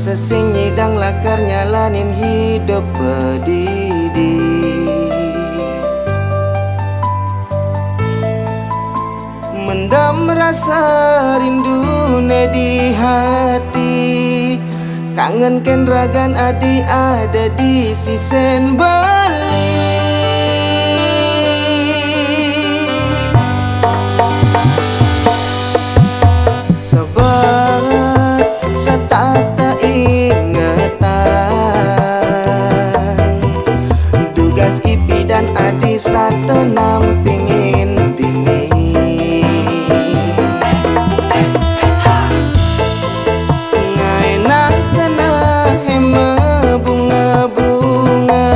sesing nyidang lakar nyalanin hidup pedidi. Mendam rasa rindu di hati, kangen ken ragan adi ada di sisen Bali. Sebab setata ingatan, tugas Ipi dan Adi stata nampingin dini. Ngainan kena hema bunga-bunga,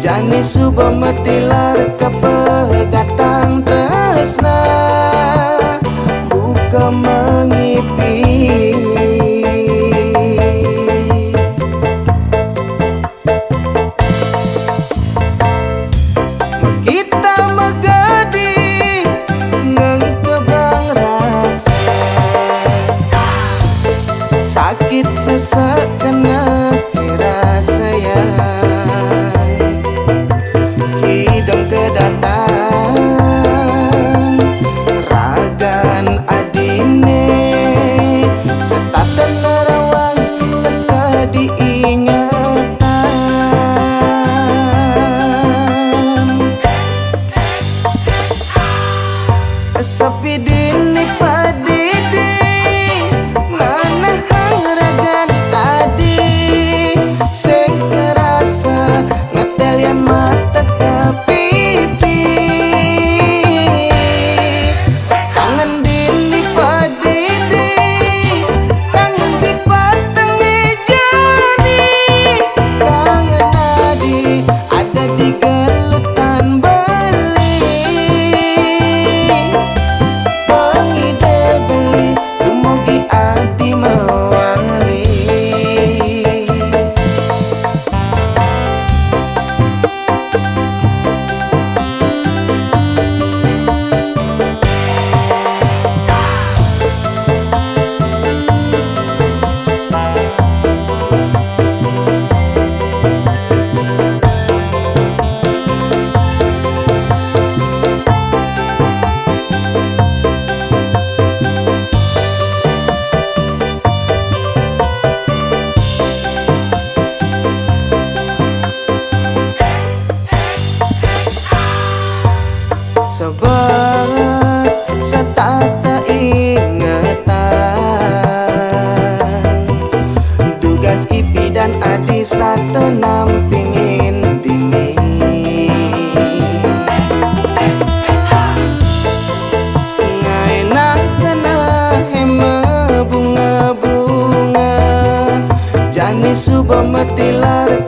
jani suba metilar kepegatang tresna, buka mengipi. Kita megadi ngengkebang rasa, sakit sesak kena rasa sayang. Hidung kedatang ragan adine, setatan nerawang teka diingatan. Sepi dini padidi, mana hang ragan tadi, sekerasa ngetel ya mata ke pipi. Kangen dini padidi, kangen di pateng meja nih, kangen adi ada di gelutan Bali. Pengide beli dumugi adi mawali. Sebab setata ingatan, tugas Ipi dan Adi stata nampingin dini. Ngainan kena hema bunga-bunga, jani suba metilar